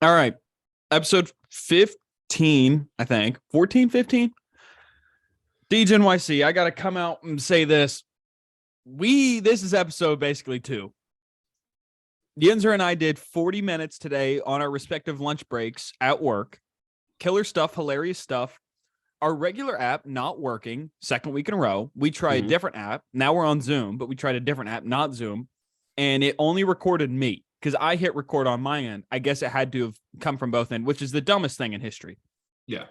All right. Episode 15, I think. 14, 15? DJNYC, I got to come out and say this. This is episode basically 2. Yinzer and I did 40 minutes today on our respective lunch breaks at work. Killer stuff, hilarious stuff. Our regular app not working, second week in a row. We try a different app. Now we're on Zoom, but we tried a different app, not Zoom. And it only recorded me because I hit record on my end. I guess it had to have come from both ends, which is the dumbest thing in history. Yeah.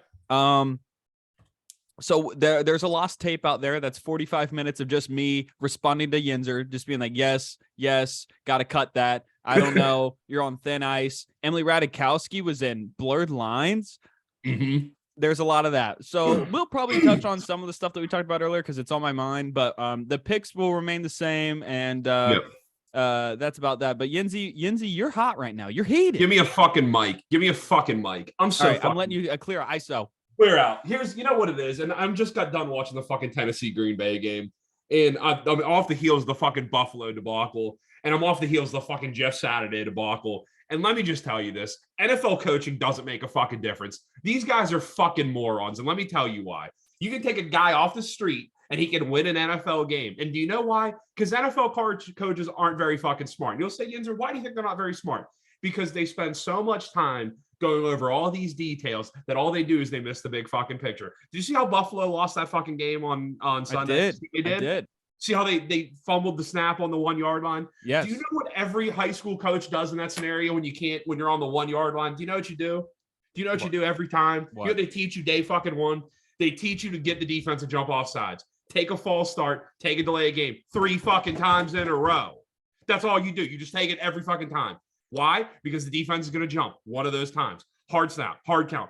So there's a lost tape out there that's 45 minutes of just me responding to Yinzer, just being like, yes, got to cut that. I don't know. You're on thin ice. Emily Ratajkowski was in Blurred Lines. Mm-hmm. There's a lot of that. So we'll probably touch on some of the stuff that we talked about earlier because it's on my mind, but the picks will remain the same. And that's about that. But Yinzy, you're hot right now. You're heated. Give me a fucking mic. I'm so right, I'm letting you clear ISO. Clear out. You know what it is. And I'm just got done watching the fucking Tennessee Green Bay game. And I'm off the heels of the fucking Buffalo debacle. And I'm off the heels of the fucking Jeff Saturday debacle. And let me just tell you this. NFL coaching doesn't make a fucking difference. These guys are fucking morons. And let me tell you why. You can take a guy off the street and he can win an NFL game. And do you know why? Because NFL coaches aren't very fucking smart. You'll say, Yinzer, why do you think they're not very smart? Because they spend so much time going over all these details that all they do is they miss the big fucking picture. Did you see how Buffalo lost that fucking game on Sunday? I did. See how they fumbled the snap on the 1 yard line? Yes. Do you know what every high school coach does in that scenario when you're on the 1 yard line? Do you know what you do? Do you know what you do every time? You know what they teach you day fucking one? They teach you to get the defense to jump off sides. Take a false start, take a delay game 3 fucking times in a row. That's all you do. You just take it every fucking time. Why? Because the defense is going to jump one of those times. Hard snap, hard count.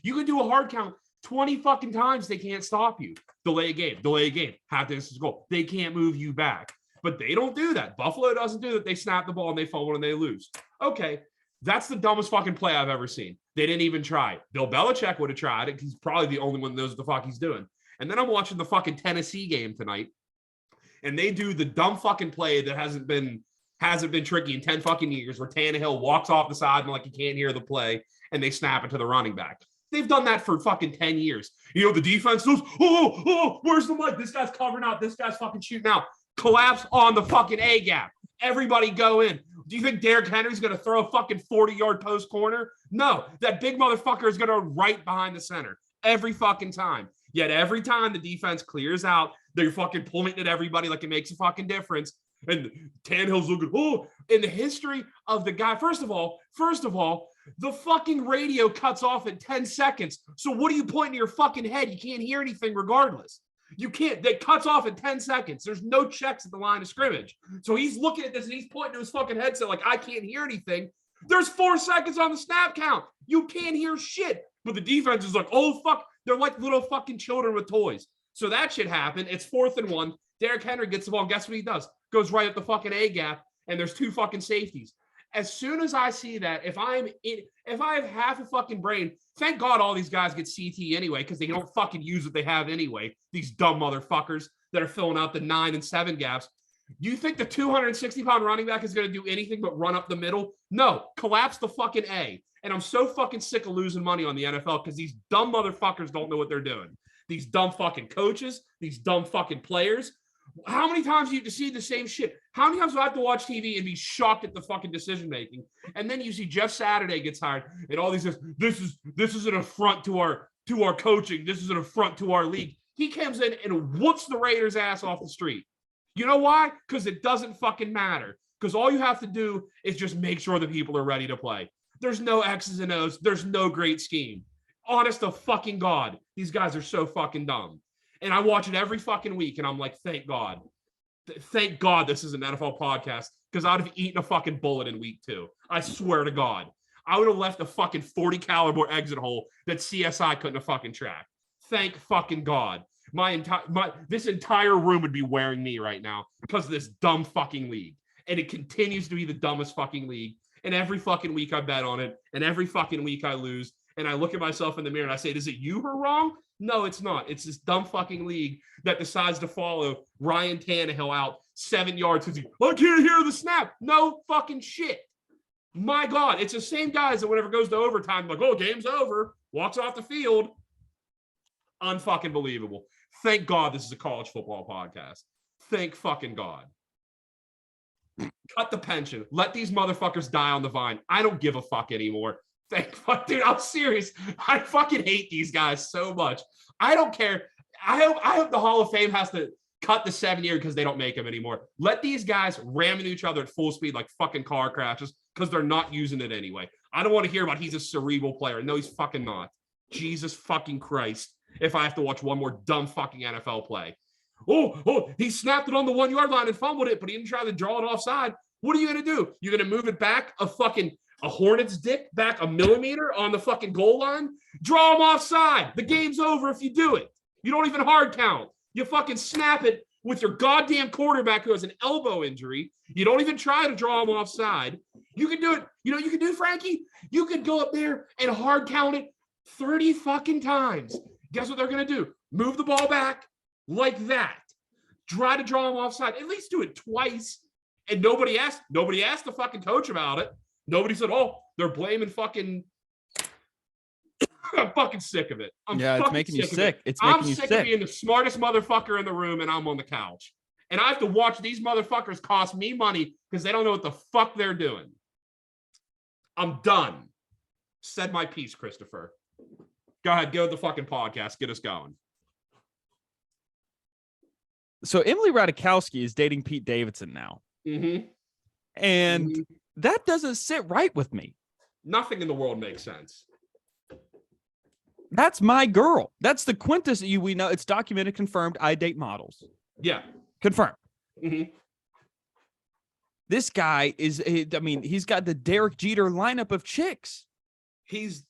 You can do a hard count 20 fucking times. They can't stop you. Delay a game. Half distance goal. They can't move you back. But they don't do that. Buffalo doesn't do that. They snap the ball and they fumble and they lose. Okay, that's the dumbest fucking play I've ever seen. They didn't even try. Bill Belichick would have tried it. He's probably the only one that knows what the fuck he's doing. And then I'm watching the fucking Tennessee game tonight. And they do the dumb fucking play that hasn't been tricky in 10 fucking years where Tannehill walks off the side and like he can't hear the play and they snap it to the running back. They've done that for fucking 10 years. You know, the defense goes, where's the mic? This guy's covering out. This guy's fucking shooting out. Collapse on the fucking A gap. Everybody go in. Do you think Derrick Henry's going to throw a fucking 40-yard post corner? No, that big motherfucker is going to right behind the center every fucking time. Yet every time the defense clears out, they're fucking pointing at everybody like it makes a fucking difference. And Tannehill's looking, in the history of the guy. First of all, the fucking radio cuts off in 10 seconds. So what are you pointing to your fucking head? You can't hear anything regardless. You can't. That cuts off in 10 seconds. There's no checks at the line of scrimmage. So he's looking at this and he's pointing to his fucking headset like, I can't hear anything. There's 4 seconds on the snap count. You can't hear shit. But the defense is like, oh, fuck. They're like little fucking children with toys. So that shit happened. It's 4th and 1. Derrick Henry gets the ball. Guess what he does? Goes right up the fucking A gap, and there's 2 fucking safeties. As soon as I see that, if I have half a fucking brain, thank God all these guys get CT anyway, because they don't fucking use what they have anyway. These dumb motherfuckers that are filling out the 9 and 7 gaps. Do you think the 260-pound running back is going to do anything but run up the middle? No, collapse the fucking A. And I'm so fucking sick of losing money on the NFL because these dumb motherfuckers don't know what they're doing. These dumb fucking coaches, these dumb fucking players. How many times do you see the same shit? How many times do I have to watch TV and be shocked at the fucking decision making? And then you see Jeff Saturday gets hired, and all these this is an affront to our coaching. This is an affront to our league. He comes in and whoops the Raiders' ass off the street. You know why? Because it doesn't fucking matter. Because all you have to do is just make sure the people are ready to play. There's no X's and O's. There's no great scheme. Honest to fucking God, these guys are so fucking dumb. And I watch it every fucking week, and I'm like, thank God. Thank God this is an NFL podcast, because I would have eaten a fucking bullet in week 2. I swear to God. I would have left a fucking 40 caliber exit hole that CSI couldn't have fucking tracked. Thank fucking God. This entire room would be wearing me right now because of this dumb fucking league. And it continues to be the dumbest fucking league. And every fucking week I bet on it, and every fucking week I lose. And I look at myself in the mirror and I say, is it you who are wrong? No, it's not. It's this dumb fucking league that decides to follow Ryan Tannehill out 7 yards because I can't hear the snap. No fucking shit. My God, it's the same guys that whenever it goes to overtime, like, oh, game's over, walks off the field. Unfucking believable. Thank God this is a college football podcast. Thank fucking God. Cut the pension. Let these motherfuckers die on the vine. I don't give a fuck anymore. Thank fuck, dude. I'm serious. I fucking hate these guys so much. I don't care. I hope the Hall of Fame has to cut the 7-year because they don't make them anymore. Let these guys ram into each other at full speed like fucking car crashes because they're not using it anyway. I don't want to hear about he's a cerebral player. No, he's fucking not. Jesus fucking Christ. If I have to watch one more dumb fucking NFL play. Oh, he snapped it on the 1-yard line and fumbled it, but he didn't try to draw it offside. What are you going to do? You're going to move it back a hornet's dick back a millimeter on the fucking goal line? Draw him offside. The game's over if you do it. You don't even hard count. You fucking snap it with your goddamn quarterback who has an elbow injury. You don't even try to draw him offside. You can do it. You know what you can do, Frankie? You could go up there and hard count it 30 fucking times. Guess what they're going to do? Move the ball back like that. Try to draw him offside. At least do it twice. And nobody asked the fucking coach about it. Nobody said, oh, they're blaming fucking. I'm fucking sick of it. It's making you sick. I'm sick of being the smartest motherfucker in the room and I'm on the couch. And I have to watch these motherfuckers cost me money because they don't know what the fuck they're doing. I'm done. Said my piece, Christopher. Go ahead, go to the fucking podcast. Get us going. So Emily Ratajkowski is dating Pete Davidson now. Mm-hmm. And that doesn't sit right with me. Nothing in the world makes sense. That's my girl. That's the quintessence. We know it's documented, confirmed. I date models. Yeah. Confirmed. Mm-hmm. This guy he's got the Derek Jeter lineup of chicks. He's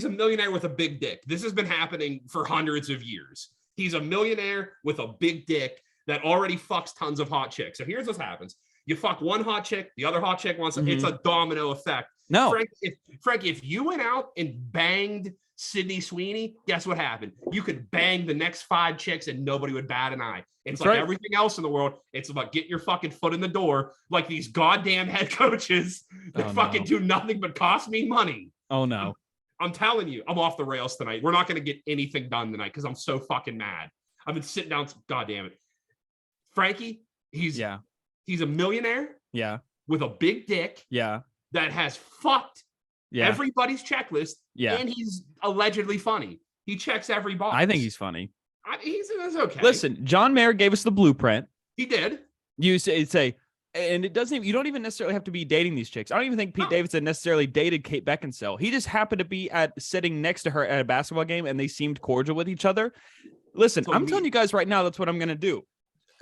a millionaire with a big dick. This has been happening for hundreds of years. He's a millionaire with a big dick that already fucks tons of hot chicks. So here's what happens. You fuck one hot chick, the other hot chick wants it's a domino effect. No. Frankie, if you went out and banged Sydney Sweeney, guess what happened? You could bang the next 5 chicks and nobody would bat an eye. It's like everything else in the world. It's about getting your fucking foot in the door like these goddamn head coaches that do nothing but cost me money. Oh, no. I'm telling you, I'm off the rails tonight. We're not going to get anything done tonight because I'm so fucking mad. I've been sitting down. God damn it. Frankie, he's a millionaire. Yeah. With a big dick. Yeah. That has fucked everybody's checklist. Yeah. And he's allegedly funny. He checks every box. I think he's funny. That's okay. Listen, John Mayer gave us the blueprint. He did. You say, and you don't even necessarily have to be dating these chicks. I don't even think Pete Davidson necessarily dated Kate Beckinsale. He just happened to be sitting next to her at a basketball game and they seemed cordial with each other. Listen, I'm telling you guys right now, that's what I'm going to do.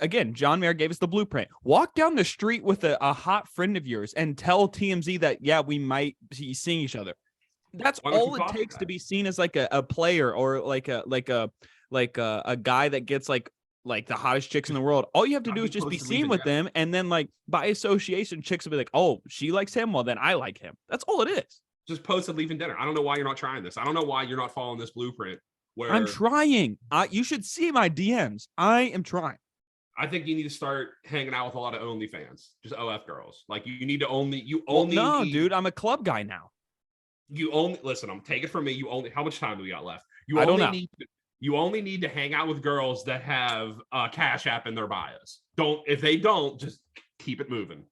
Again, John Mayer gave us the blueprint. Walk down the street with a hot friend of yours and tell TMZ that, we might be seeing each other. That's all it takes to be seen as like a player or like a guy that gets like the hottest chicks in the world. All you have to do is just be seen with them. And then like by association, chicks will be like, oh, she likes him. Well, then I like him. That's all it is. Just posted leaving dinner. I don't know why you're not trying this. I don't know why you're not following this blueprint. I'm trying. You should see my DMs. I am trying. I think you need to start hanging out with a lot of OnlyFans, just OF girls. Like you need to dude, I'm a club guy now. Listen, take it from me. How much time do we got left? You only need to hang out with girls that have Cash App in their bios. If they don't, just keep it moving.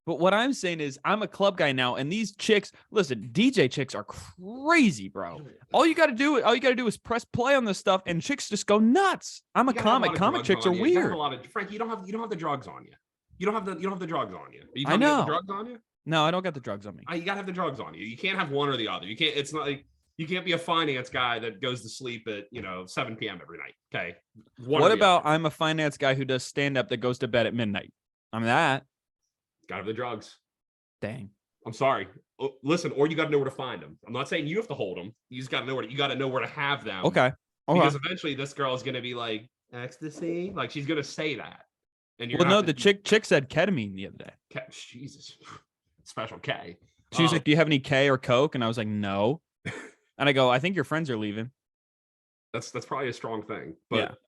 But what I'm saying is I'm a club guy now, and these chicks, listen, DJ chicks are crazy, bro. All you got to do is press play on this stuff, and chicks just go nuts. I'm a comic. Comic chicks are weird. Frank, you don't have the drugs on you. You don't have the drugs on you. I know. The drugs on you? No, I don't got the drugs on me. You gotta have the drugs on you. You can't have one or the other. You can't. It's not like you can't be a finance guy that goes to sleep at 7 p.m. every night. Okay. What about I'm a finance guy who does stand up that goes to bed at midnight? I'm that. Gotta have the drugs. Dang. I'm sorry. Listen, or you got to know where to find them. I'm not saying you have to hold them. You just got to know where to have them. Okay. Because eventually this girl is going to be like ecstasy. Like she's going to say that. And the chick said ketamine the other day. Jesus. Special K. She was like, do you have any K or Coke? And I was like, no. And I go, I think your friends are leaving. That's probably a strong thing. But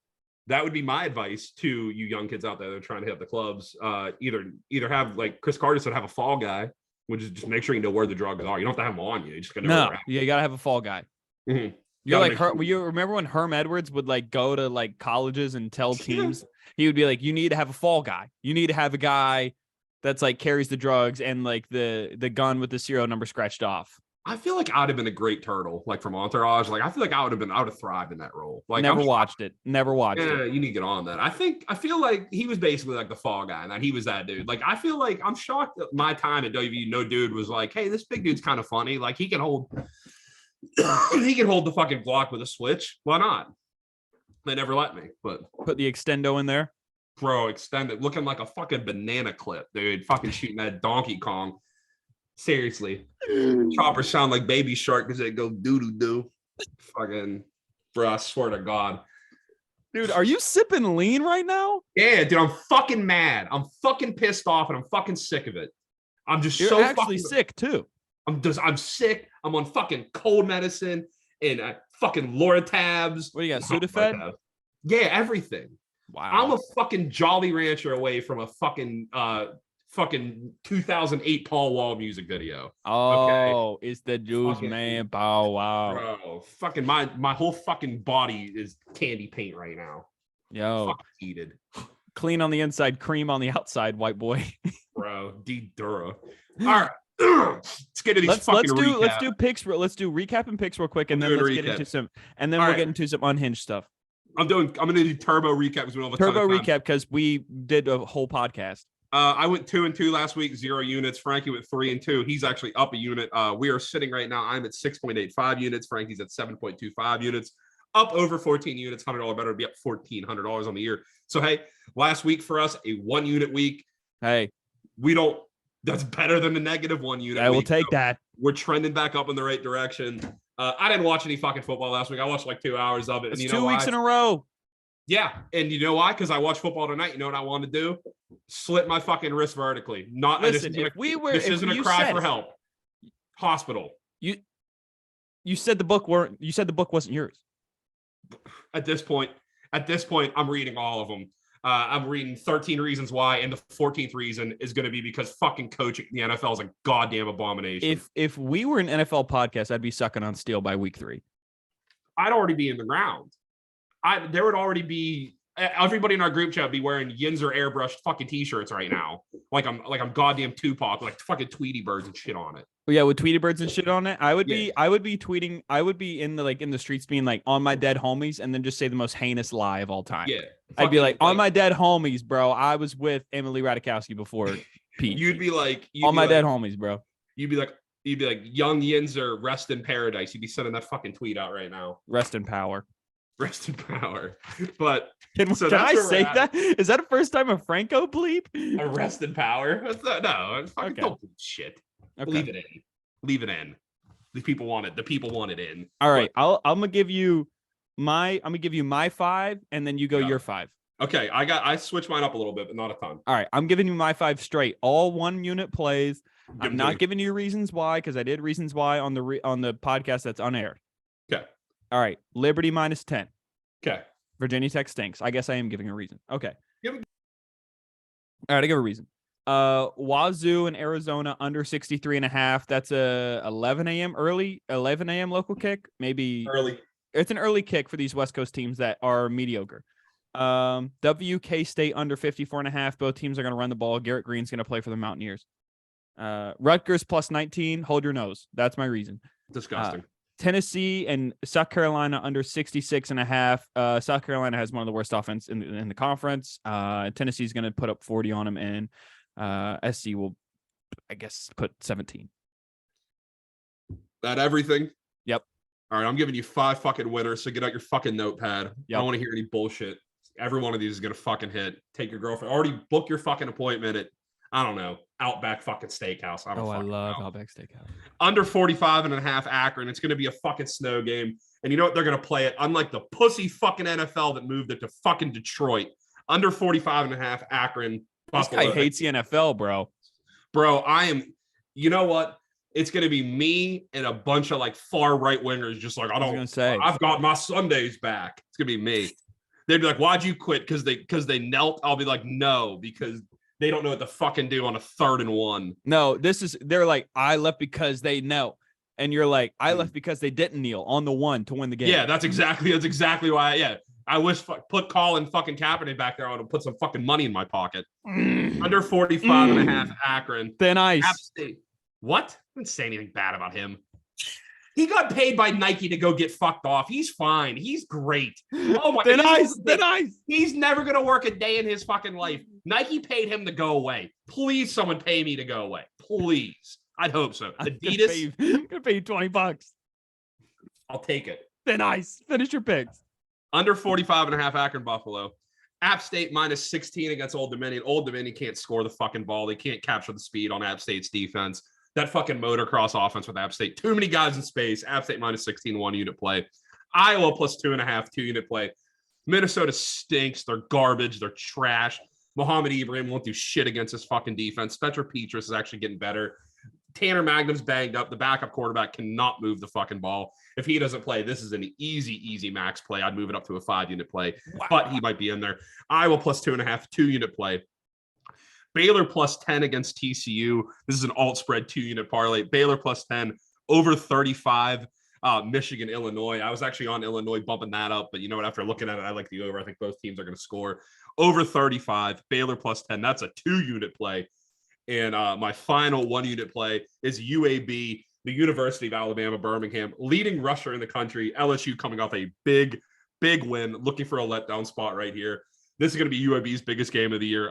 that would be my advice to you young kids out there that are trying to hit the clubs. Either have, like Chris Carter said, have a fall guy. which is just make sure you know where the drugs are. You don't have to have them on you. You just got to know No, where they're at. you gotta have a fall guy. Mm-hmm. You're like you remember when Herm Edwards would like go to like colleges and tell teams he would be like, you need to have a fall guy. You need to have a guy that's like carries the drugs and like the gun with the serial number scratched off. I feel like I'd have been a great turtle, like from Entourage. Like I feel like I would have thrived in that role. Like Never watched it. Yeah, you need to get on that. I feel like he was basically like the fall guy, and that he was that dude. Like I feel like I'm shocked that my time at WVU, no dude was like, hey, this big dude's kind of funny. Like he can hold the fucking Glock with a switch. Why not? They never let me, but put the extendo in there. Bro, extended, looking like a fucking banana clip, dude. Fucking shooting that Donkey Kong. Seriously. Choppers sound like Baby Shark because they go doo-doo-doo. Fucking, bro, I swear to God. Dude, are you sipping lean right now? Yeah, dude, I'm fucking mad. I'm fucking pissed off and I'm fucking sick of it. I'm just You're so actually sick too. I'm sick. I'm on fucking cold medicine and fucking Loratabs. What do you got, Sudafed? Yeah, everything. Wow. I'm a fucking Jolly Rancher away from a fucking 2008 Paul Wall music video. Oh, okay? It's the juice fucking, man. Bow wow. Bro, fucking my whole fucking body is candy paint right now. Yo. Fucking heated. Clean on the inside, cream on the outside, white boy. Bro, D Dura. All right. Let's get to these let's do picks. Let's do recap and picks real quick, and then let's get into some. And then we'll get into some unhinged stuff. I'm gonna do turbo recap because we don't have a turbo recap because we did a whole podcast. I went 2-2 last week, 0 units. Frankie went 3-2. He's actually up a unit. We are sitting right now. I'm at 6.85 units. Frankie's at 7.25 units. Up over 14 units. $100 better to be up $1,400 on the year. So hey, last week for us, a 1 unit week. Hey, that's better than the negative 1 unit. I will take that. We're trending back up in the right direction. I didn't watch any fucking football last week. I watched like 2 hours of it. It's 2 weeks in a row. Yeah. And you know why? Because I watched football tonight. You know what I want to do? Slit my fucking wrist vertically. This isn't a cry for help. Hospital. You said the book wasn't yours. At this point, I'm reading all of them. I'm reading 13 Reasons Why, and the 14th reason is going to be because fucking coaching in the NFL is a goddamn abomination. If we were an NFL podcast, I'd be sucking on steel by week 3. I'd already be in the ground. There would already be everybody in our group chat be wearing Yinzer airbrushed fucking t-shirts right now. Like I'm goddamn Tupac, like fucking Tweety birds and shit on it. Yeah, with Tweety birds and shit on it. I would be tweeting. I would be in the streets being like on my dead homies, and then just say the most heinous lie of all time. Yeah. I'd be like on my dead homies, bro. I was with Emily Ratajkowski before Pete. You'd be like on my dead homies, bro. You'd be like young Yinzer, rest in paradise. You'd be sending that fucking tweet out right now. Rest in power. Rest in power. But can I say that? Is that a first time a Franco bleep? A rest in power? No, fucking okay. Don't bleep shit. Okay. Leave it in. The people want it. The people want it in. All right. I'm gonna give you my 5, and then you go your 5. Okay. I switched mine up a little bit, but not a ton. All right. I'm giving you my 5 straight. All 1 unit plays. I'm not giving you reasons why, because I did reasons why on the podcast that's unaired. Okay. All right. Liberty -10. Okay. Virginia Tech stinks. I guess I am giving a reason. Okay. All right. I give a reason. Wazoo and Arizona under 63.5. That's a 11 a.m. local kick. Maybe early. It's an early kick for these West Coast teams that are mediocre. WK State under 54.5. Both teams are going to run the ball. Garrett Green's going to play for the Mountaineers. Rutgers +19. Hold your nose. That's my reason. Disgusting. Tennessee and South Carolina under 66.5. South Carolina has one of the worst offense in the conference. Tennessee's going to put up 40 on them, and SC will, I guess, put 17. That everything? Yep. All right, I'm giving you 5 fucking winners, so get out your fucking notepad. Yep. I don't want to hear any bullshit. Every one of these is going to fucking hit. Take your girlfriend. Already book your fucking appointment at, I don't know, Outback fucking Steakhouse. I love Outback Steakhouse. Under 45.5 Akron. It's going to be a fucking snow game. And you know what? They're going to play it, unlike the pussy fucking NFL that moved it to fucking Detroit. Under 45.5 Akron. Buffalo. This guy hates the NFL, bro. Bro, you know what? It's going to be me and a bunch of like far right wingers just like, I've got my Sundays back. It's going to be me. They'd be like, why'd you quit? Because they knelt. I'll be like, no, because They don't know what to fucking do on a 3rd and 1. No, they're like, I left because they know. And you're like, I left because they didn't kneel on the 1 to win the game. Yeah, that's exactly why. I wish put Colin fucking Kaepernick back there. I would have put some fucking money in my pocket. Under 45 and a half Akron. Thin ice. App State. What? I didn't say anything bad about him. He got paid by Nike to go get fucked off. He's fine. He's great. Oh my Thin God. ice. He's never going to work a day in his fucking life. Nike paid him to go away. Please, someone pay me to go away. Please. I'd hope so. Adidas. I'm gonna pay you $20. I'll take it. Thin ice. Finish your picks. Under 45 and a half Akron Buffalo. App State minus 16 against Old Dominion. Old Dominion can't score the fucking ball. They can't capture the speed on App State's defense. That fucking motocross offense with App State. Too many guys in space. App State minus 16, 1-unit play. Iowa plus 2.5, 2-unit play. Minnesota stinks. They're garbage. They're trash. Mohamed Ibrahim won't do shit against his fucking defense. Petra Petras is actually getting better. Tanner Magnum's banged up. The backup quarterback cannot move the fucking ball. If he doesn't play, this is an easy max play. I'd move it up to a 5-unit play, but he might be in there. Iowa plus 2.5, 2-unit play. Baylor plus 10 against TCU. This is an alt spread 2-unit parlay. Baylor plus 10 over 35. Michigan, Illinois. I was actually on Illinois bumping that up, but you know what? After looking at it, I like the over. I think both teams are going to score over 35. Baylor plus 10. That's a 2-unit play. And my final 1-unit play is UAB, the University of Alabama, Birmingham, leading rusher in the country. LSU coming off a big win, looking for a letdown spot right here. This is going to be UAB's biggest game of the year.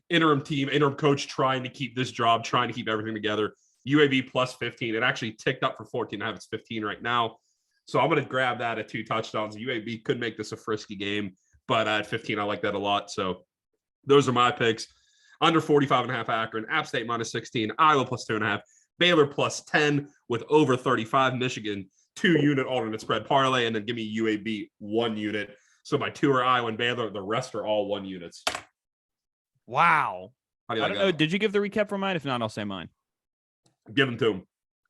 Interim coach trying to keep this job, trying to keep everything together. UAB plus 15. It actually ticked up for 14. I have it's 15 right now. So I'm going to grab that at 2 touchdowns. UAB could make this a frisky game, but at 15, I like that a lot. So those are my picks. Under 45.5 Akron, App State minus 16, Iowa plus 2.5, Baylor plus 10 with over 35, Michigan 2-unit alternate spread parlay, and then give me UAB 1 unit. So my 2 are Iowa and Baylor. The rest are all 1 units. Wow. How do you I don't know. Did you give the recap for mine? If not, I'll say mine. Give them to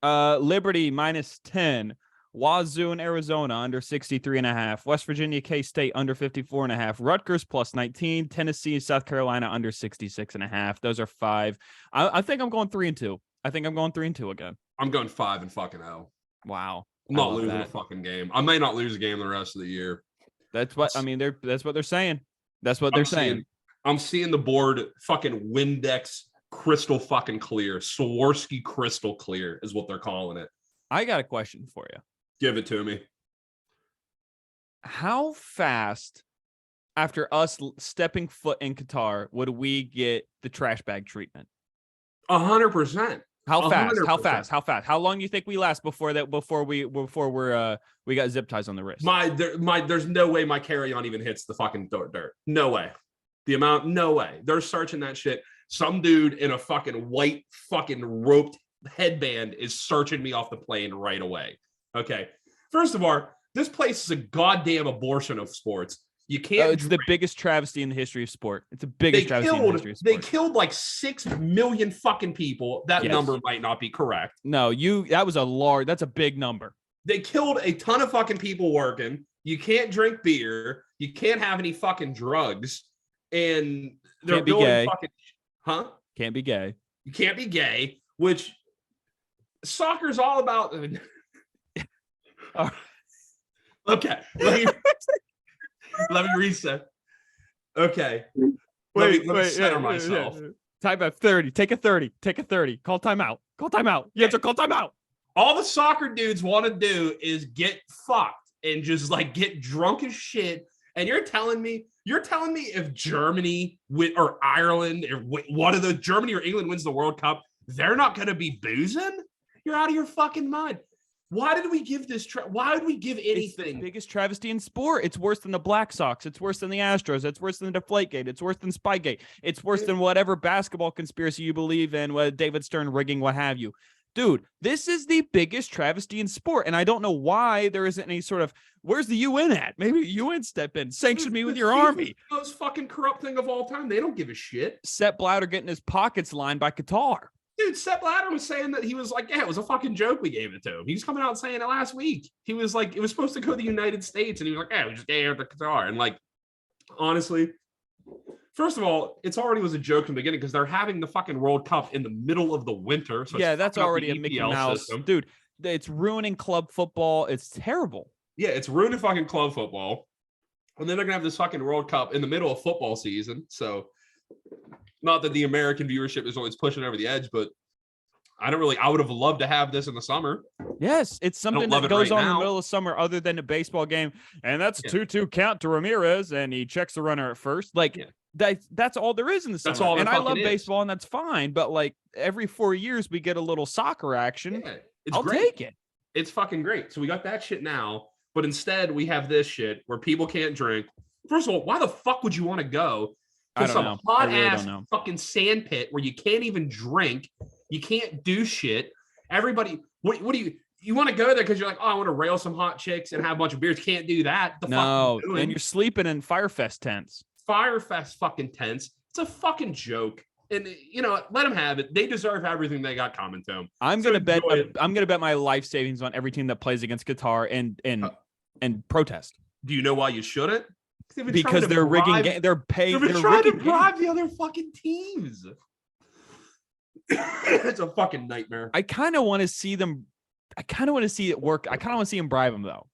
them. Liberty minus 10. Wazoo in Arizona under 63.5. West Virginia K-State under 54.5. Rutgers plus 19. Tennessee and South Carolina under 66.5. Those are 5. I think I'm going 3-2. I think I'm going 3-2 again. I'm going 5 and fucking 0. Wow. I'm not losing a fucking game. I may not lose a game the rest of the year. That's what that's what they're saying. That's what they're saying. I'm seeing the board fucking Windex crystal fucking clear. Swarovski crystal clear is what they're calling it. I got a question for you. Give it to me. How fast after us stepping foot in Qatar would we get the trash bag treatment? 100%. How fast? 100%. How fast? How fast? How long do you think we last before we got zip ties on the wrist? There's no way my carry-on even hits the fucking dirt. No way. No way. They're searching that shit. Some dude in a fucking white fucking roped headband is searching me off the plane right away. Okay. First of all, this place is a goddamn abortion of sports. You can't. It's the biggest travesty in the history of sport. It's the biggest travesty in the history of sport. They killed like 6 million fucking people. That number might not be correct. No, that's a big number. They killed a ton of fucking people working. You can't drink beer. You can't have any fucking drugs. And they're building fucking, huh? Can't be gay. You can't be gay, which soccer's all about. Okay. Let me reset. Okay. Let me center myself. Time out 30. Take a 30. Take a 30. Call timeout. Call timeout. You have to call timeout. All the soccer dudes want to do is get fucked and just like get drunk as shit. And you're telling me if Germany or Ireland or one of the Germany or England wins the World Cup, they're not going to be boozing? You're out of your fucking mind. Why did we give this? Why would we give anything? It's the biggest travesty in sport. It's worse than the Black Sox. It's worse than the Astros. It's worse than the Deflategate. It's worse than Spygate. It's worse than whatever basketball conspiracy you believe in, what David Stern rigging, what have you. Dude, this is the biggest travesty in sport. And I don't know why there isn't any sort of, where's the UN at? Maybe UN step in. Sanction me with your army. The most fucking corrupt thing of all time. They don't give a shit. Sepp Blatter getting his pockets lined by Qatar. Dude, Sepp Blatter was saying that he was like, yeah, it was a fucking joke we gave it to him. He was coming out saying it last week. He was like, it was supposed to go to the United States. And he was like, yeah, we just gave it to Qatar. And like, honestly, First of all, it's already was a joke from the beginning because they're having the fucking World Cup in the middle of the winter. So yeah, that's already a Mickey Mouse system. Dude. It's ruining club football. It's terrible. Yeah, it's ruining fucking club football. And then they're gonna have this fucking World Cup in the middle of football season. So, not that the American viewership is always pushing over the edge, but I would have loved to have this in the summer. Yes, it's something that goes on in the middle of summer other than a baseball game. And that's 2-2 count to Ramirez, and he checks the runner at first. Like, that's all there is in the summer. That's all. And I love baseball, and that's fine. But, like, every 4 years, we get a little soccer action. Yeah, I'll take it. It's fucking great. So we got that shit now. But instead, we have this shit where people can't drink. First of all, why the fuck would you want to go to some hot-ass fucking sand pit where you can't even drink? You can't do shit. Everybody, what do you want to go there because you're like, oh, I want to rail some hot chicks and have a bunch of beers? Can't do that. No, and you're sleeping in Firefest tents. Firefest fucking tents. It's a fucking joke. And let them have it. They deserve everything they got coming to them. I'm gonna bet my life savings on every team that plays against Qatar and protest. Do you know why you shouldn't? Because they're rigging. They're paying. They're trying to bribe the other fucking teams. It's a fucking nightmare. I kind of want to see them. I kind of want to see it work. I kind of want to see them bribe them though.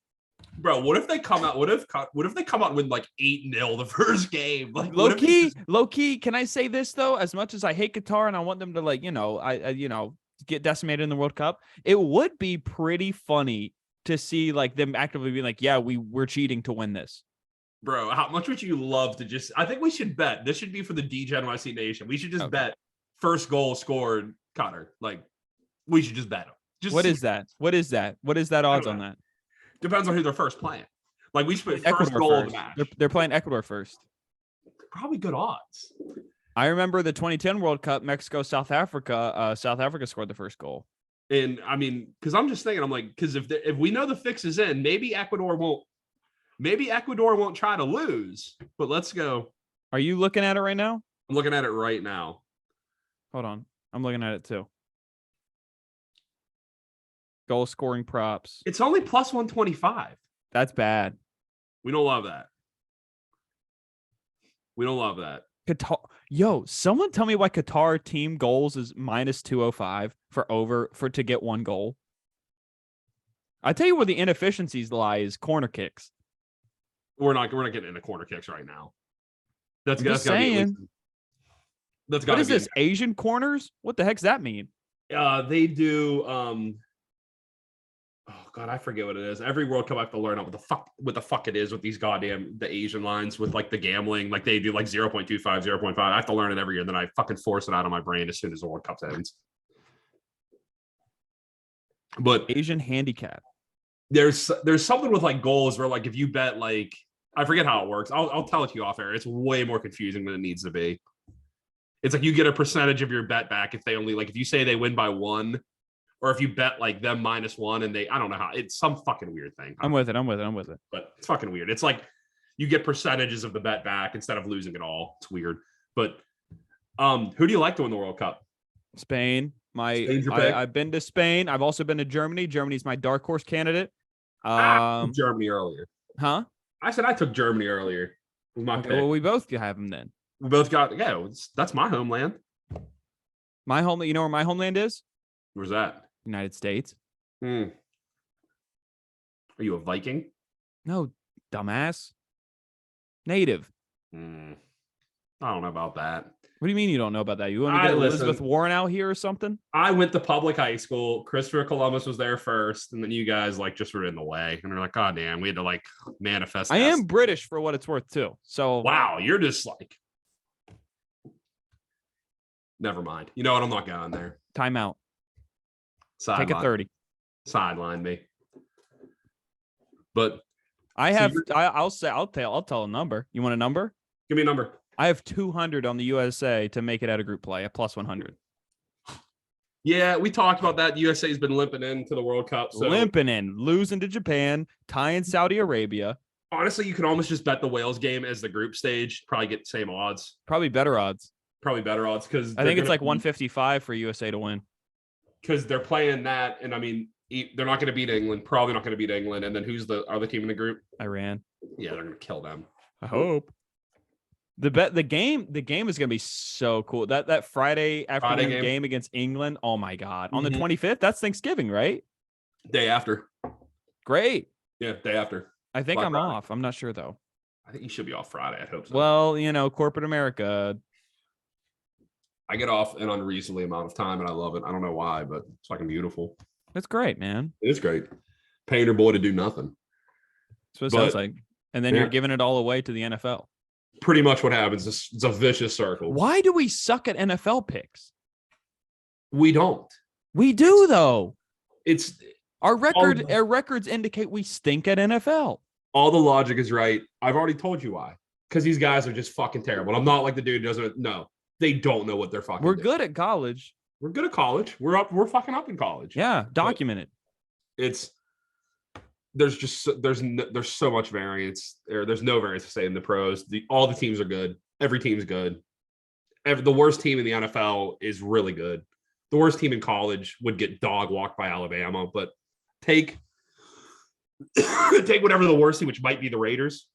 Bro, what if they come out? What if they come out and win like 8-0 the first game? Like low key. Can I say this though? As much as I hate Qatar and I want them to get decimated in the World Cup, it would be pretty funny to see like them actively being like, yeah, we're cheating to win this. Bro, how much would you love to just? I think we should bet. This should be for the DGNYC Nation. We should just bet first goal scored Qatar. Like we should just bet them. What is that? What is that odds on that? Depends on who they're first playing. Like we should put first goal of the match. They're playing Ecuador first. Probably good odds. I remember the 2010 World Cup, Mexico, South Africa. South Africa scored the first goal. And I mean, because I'm just thinking, I'm like, because if we know the fix is in, maybe Ecuador won't try to lose. But let's go. Are you looking at it right now? I'm looking at it right now. Hold on, I'm looking at it too. Goal scoring props. It's only plus 125. That's bad. We don't love that. Qatar. Yo, someone tell me why Qatar team goals is minus 205 to get one goal. I tell you where the inefficiencies lie is corner kicks. We're not getting into corner kicks right now. That's saying. What is this? Asian corners? What the heck's that mean? They do. Oh God, I forget what it is. Every World Cup I have to learn out what the fuck it is with these goddamn the Asian lines with like the gambling. Like they do like 0.25, 0.5. I have to learn it every year. Then I fucking force it out of my brain as soon as the World Cup ends. But Asian handicap. There's something with like goals where like if you bet like I forget how it works. I'll tell it to you off air. It's way more confusing than it needs to be. It's like you get a percentage of your bet back if they only like if you say they win by 1. Or if you bet like them -1 and I don't know how, it's some fucking weird thing. I'm with it. But it's fucking weird. It's like you get percentages of the bet back instead of losing it all. It's weird. But who do you like to win the World Cup? Spain. I've been to Spain. I've also been to Germany. Germany's my dark horse candidate. Germany earlier. Huh? I said I took Germany earlier. Was my pick. Well, we both have them then. We both got that's my homeland. My homeland. You know where my homeland is? Where's that? United States. Are you a Viking? No, dumbass. Native. I don't know about that. What do you mean you don't know about that? You want to get Elizabeth Warren out here or something? I went to public high school. Christopher Columbus was there first, and then you guys like just were in the way, and we're like, God damn, we had to like manifest. I am British for what it's worth too. So wow, you're just like, never mind. You know what? I'm not going there. Timeout. Sideline. Take a 30. Sideline me. But I'll tell a number. You want a number? Give me a number. I have 200 on the USA to make it at a group play, a plus 100. Yeah, we talked about that. The USA's been limping into the World Cup. So. Limping in, losing to Japan, tying Saudi Arabia. Honestly, you can almost just bet the Wales game as the group stage. Probably get the same odds. Probably better odds because I think it's like 155 for USA to win. Because they're playing that, and I mean, they're not going to beat England. Probably not going to beat England. And then who's the other team in the group? Iran. Yeah, they're going to kill them. I hope. The game is gonna be so cool. That Friday afternoon game against England. Oh my God. On the 25th, that's Thanksgiving, right? Day after. Great. Yeah, day after. I think I'm off. I'm not sure though. I think you should be off Friday. I hope so. Well, corporate America. I get off an unreasonably amount of time and I love it. I don't know why, but it's fucking beautiful. It's great, man. It is great. Paying your boy to do nothing. That's what it sounds like. And then you're giving it all away to the NFL. Pretty much what happens. It's a vicious circle. Why do we suck at NFL picks? We don't. We do though. It's our records indicate we stink at NFL. All the logic is right. I've already told you why. Because these guys are just fucking terrible. I'm not like the dude who doesn't know. They don't know what they're fucking doing. Good at college. We're good at college. We're fucking up in college. Yeah, documented. There's so much variance. There's no variance to say in the pros. All the teams are good. Every team's good. The worst team in the NFL is really good. The worst team in college would get dog walked by Alabama, but take whatever the worst team, which might be the Raiders.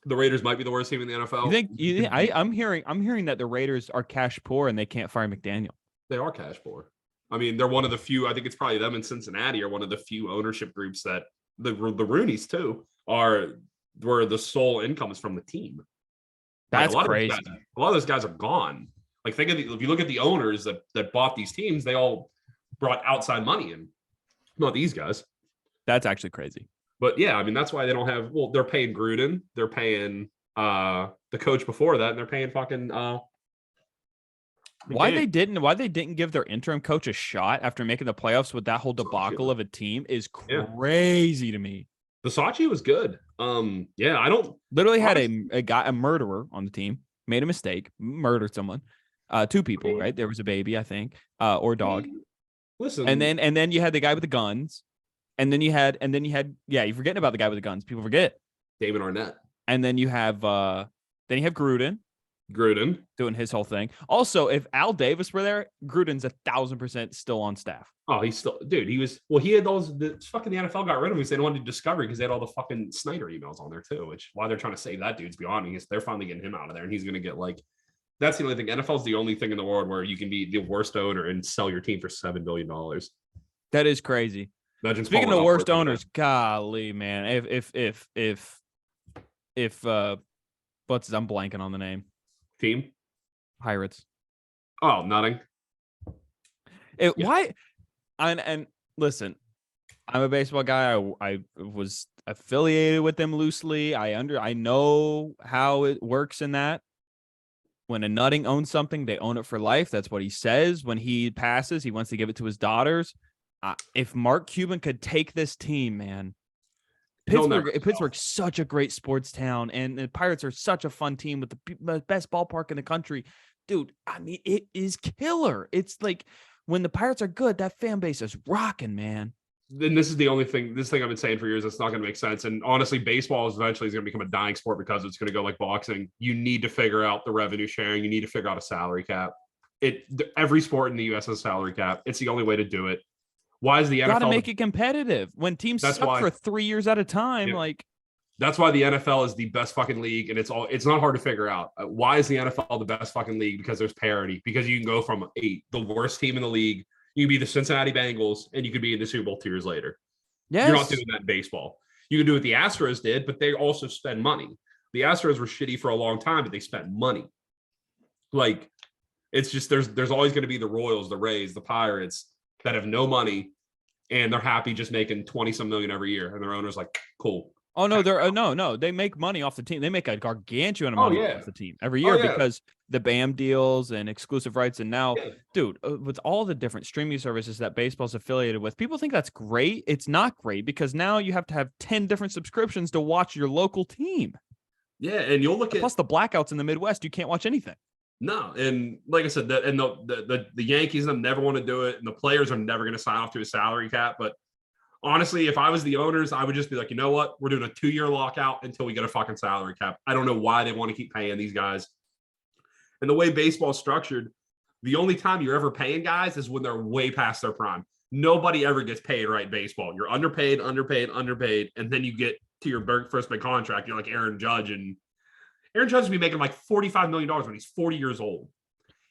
The Raiders might be the worst team in the NFL. You think? I'm hearing that the Raiders are cash poor and they can't fire McDaniel. They are cash poor. I mean, they're one of the few. I think it's probably them in Cincinnati are one of the few ownership groups that the Rooneys too are where the sole income is from the team. That's crazy. A lot of those guys are gone. Like if you look at the owners that bought these teams, they all brought outside money in. Not these guys. That's actually crazy. But yeah, I mean that's why they don't have. Well, they're paying Gruden, they're paying the coach before that, and they're paying fucking. Why they didn't give their interim coach a shot after making the playoffs with that whole debacle of a team is crazy to me. Versace was good. Yeah, I don't literally had a murderer on the team, made a mistake, murdered someone, 2 people, right? There was a baby, I think, or dog. Listen, and then you had the guy with the guns, and then you had you're forgetting about the guy with the guns. People forget David Arnett, and then you have Gruden doing his whole thing. Also, if Al Davis were there, Gruden's 1,000% still on staff. Oh, he's still, dude. He had those. The fucking the NFL got rid of him because they didn't want to do Discovery because they had all the fucking Snyder emails on there too. Which why they're trying to save that dude's beyond me. They're finally getting him out of there, and he's going to get like. That's the only thing. NFL's the only thing in the world where you can be the worst owner and sell your team for $7 billion. That is crazy. Imagine speaking of worst owners, golly, man. If I'm blanking on the name. Team Pirates. Oh, nothing. Why? And listen, I'm a baseball guy. I was affiliated with them loosely. I know how it works in that. When a nutting owns something, they own it for life. That's what he says. When he passes, he wants to give it to his daughters. If Mark Cuban could take this team, man. Pittsburgh's such a great sports town, and the Pirates are such a fun team with the best ballpark in the country. Dude, I mean, it is killer. It's like when the Pirates are good, that fan base is rocking, man. Then this is the only thing, I've been saying for years, that's not going to make sense. And honestly, baseball is eventually going to become a dying sport because it's going to go like boxing. You need to figure out the revenue sharing. You need to figure out a salary cap. Every sport in the U.S. has a salary cap. It's the only way to do it. Why is the NFL? Got to make it competitive. When teams suck for 3 years at a time, that's why the NFL is the best fucking league, and it's not hard to figure out. Why is the NFL the best fucking league? Because there's parity. Because you can go from the worst team in the league, you can be the Cincinnati Bengals, and you could be in the Super Bowl 2 years later. Yes. You're not doing that in baseball. You can do what the Astros did, but they also spend money. The Astros were shitty for a long time, but they spent money. Like, it's just there's always going to be the Royals, the Rays, the Pirates that have no money, and they're happy just making 20-some million every year, and their owner's like, cool. Oh no, no. They make money off the team. They make a gargantuan amount of money off the team every year because the BAM deals and exclusive rights. And now, dude, with all the different streaming services that baseball's affiliated with, people think that's great. It's not great because now you have to have 10 different subscriptions to watch your local team. Yeah, and you'll look at plus the blackouts in the Midwest. You can't watch anything. No, and like I said, the Yankees them never want to do it, and the players are never going to sign off to a salary cap. But honestly, if I was the owners, I would just be like, you know what? We're doing a 2-year lockout until we get a fucking salary cap. I don't know why they want to keep paying these guys. And the way baseball is structured, the only time you're ever paying guys is when they're way past their prime. Nobody ever gets paid right in baseball. You're underpaid, and then you get to your first big contract. You're like Aaron Judge, and Aaron Judge will be making like $45 million when he's 40 years old.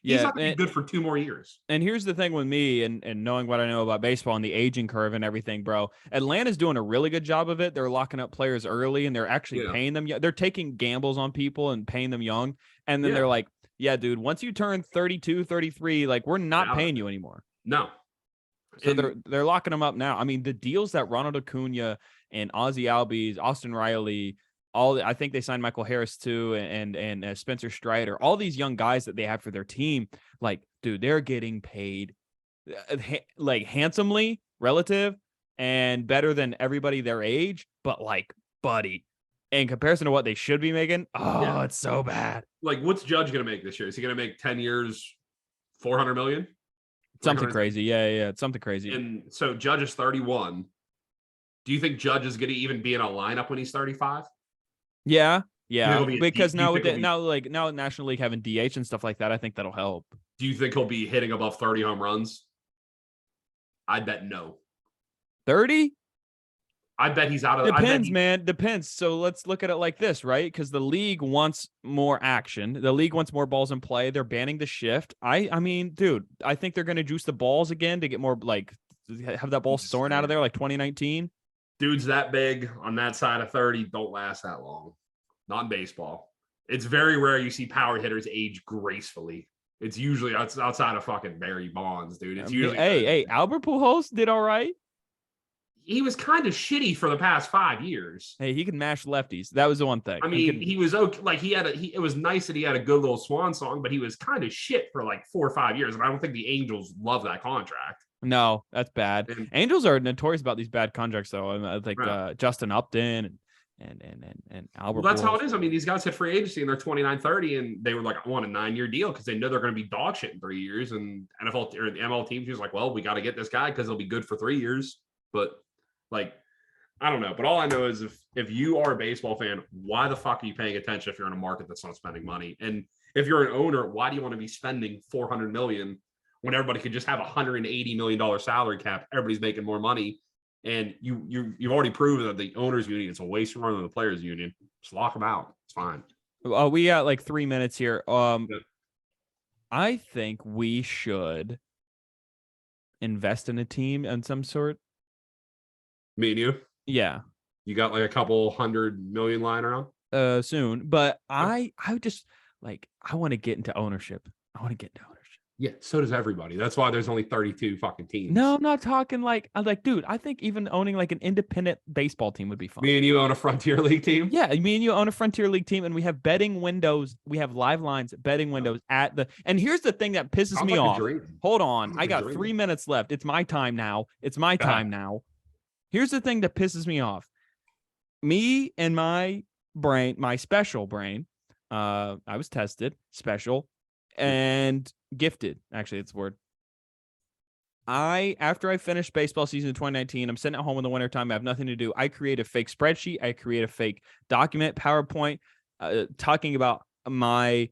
He's not going to be good for 2 more years. And here's the thing with me and knowing what I know about baseball and the aging curve and everything, bro. Atlanta's doing a really good job of it. They're locking up players early and they're actually paying them. They're taking gambles on people and paying them young. And then they're like, yeah, dude, once you turn 32, 33, like we're not paying you anymore. No. So they're locking them up now. I mean, the deals that Ronald Acuna and Ozzie Albies, Austin Riley, I think they signed Michael Harris too, and Spencer Strider, all these young guys that they have for their team. Like, dude, they're getting paid like handsomely relative and better than everybody their age, but like, buddy, in comparison to what they should be making, it's so bad. Like, what's Judge going to make this year? Is he going to make 10 years, $400 million? Something crazy. Yeah. It's something crazy. And so Judge is 31. Do you think Judge is going to even be in a lineup when he's 35? Yeah. Because now with National League having DH and stuff like that, I think that'll help. Do you think he'll be hitting above 30 home runs? I bet no. 30? I bet he's out of. Depends, man. Depends. So let's look at it like this, right? Because the league wants more action. The league wants more balls in play. They're banning the shift. I mean, dude, I think they're going to juice the balls again to get more, like, have that ball soaring out of there like 2019. Dudes that big on that side of 30 don't last that long. Not in baseball. It's very rare you see power hitters age gracefully. It's usually outside of fucking Barry Bonds, dude. It's usually hey, Albert Pujols did all right. He was kind of shitty for the past 5 years. Hey, he can mash lefties. That was the one thing. I mean, he was okay. Like it was nice that he had a good little swan song, but he was kind of shit for like 4 or 5 years. And I don't think the Angels love that contract. No, that's bad. And Angels are notorious about these bad contracts, though. I think Justin Upton and Albert. Well, that's how it is. I mean, these guys hit free agency and they're 29, 30, and they were like, I want a 9-year deal because they know they're going to be dog shit in 3 years. And NFL or the ML teams was like, well, we got to get this guy because he'll be good for 3 years. But like, I don't know. But all I know is if you are a baseball fan, why the fuck are you paying attention if you're in a market that's not spending money? And if you're an owner, why do you want to be spending $400 million when everybody could just have $180 million salary cap? Everybody's making more money. And you've already proven that the owners union is a waste more than the players union. Just lock them out. It's fine. We got like 3 minutes here. I think we should invest in a team in some sort. Me and you? Yeah. You got like a couple $100 million lying around? Soon. But I just like, I want to get into ownership. Yeah, so does everybody. That's why there's only 32 fucking teams. No, I'm not talking like, I'm like, dude, I think even owning like an independent baseball team would be fun. Me and you own a Frontier League team? Yeah, me and you own a Frontier League team, and we have betting windows. We have live lines, betting windows at the. And here's the thing that pisses me off. Hold on. I got 3 minutes left. It's my time now. Here's the thing that pisses me off. Me and my brain, my special brain, I was tested, special, and gifted. Actually, it's the word. After I finished baseball season in 2019, I'm sitting at home in the wintertime. I have nothing to do. I create a fake spreadsheet. I create a fake document, PowerPoint, talking about my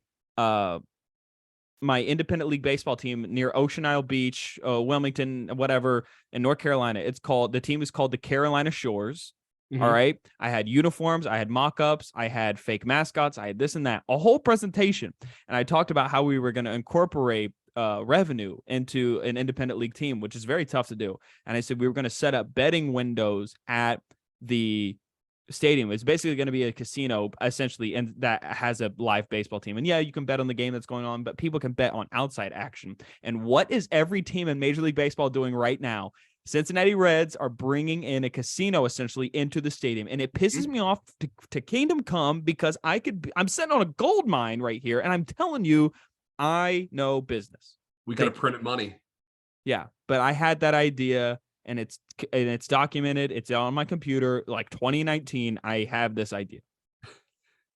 independent league baseball team near Ocean Isle Beach, Wilmington, whatever, in North Carolina. The team is called the Carolina Shores. Mm-hmm. All right. I had uniforms. I had mock-ups. I had fake mascots. I had this and that, a whole presentation. And I talked about how we were going to incorporate revenue into an independent league team, which is very tough to do. And I said, we were going to set up betting windows at the stadium. It's basically going to be a casino essentially, and that has a live baseball team. And yeah, you can bet on the game that's going on, but people can bet on outside action. And what is every team in Major League Baseball doing right now? Cincinnati Reds are bringing in a casino essentially into the stadium, and it pisses me off to kingdom come because I'm sitting on a gold mine right here, and I'm telling you, I know business. We could have printed money. Yeah, but I had that idea, and it's documented. It's on my computer. Like 2019, I have this idea.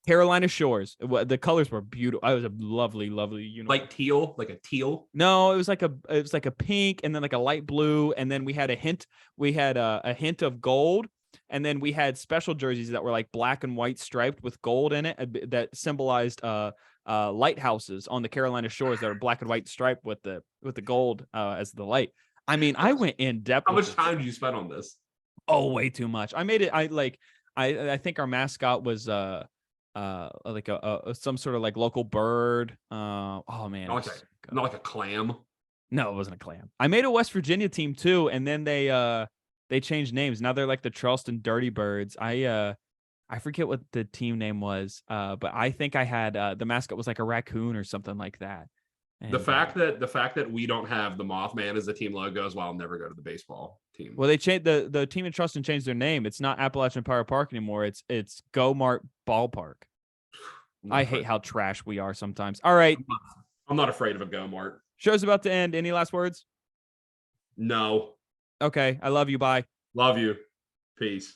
Carolina Shores. The colors were beautiful. It was a lovely uniform. Like teal, like a teal. No, it was like a pink, and then like a light blue, and then we had a hint. We had a hint of gold, and then we had special jerseys that were like black and white striped with gold in it that symbolized lighthouses on the Carolina Shores that are black and white striped with the gold as the light. I mean, I went in depth. How much time did you spend on this? Oh, way too much. I made it. I think our mascot was some sort of like local bird. Oh man, Not like a clam. No, it wasn't a clam. I made a West Virginia team too, and then they changed names. Now they're like the Charleston Dirty Birds. I forget what the team name was, but I think I had the mascot was like a raccoon or something like that. And, the fact that we don't have the Mothman as the team logo is why I'll never go to the baseball team. Well, they changed the team in Charleston changed their name. It's not Appalachian Power Park anymore. It's Go Mart Ballpark. I hate how trash we are sometimes. All right. I'm not afraid of a Go Mart. Show's about to end. Any last words? No. Okay. I love you. Bye. Love you. Peace.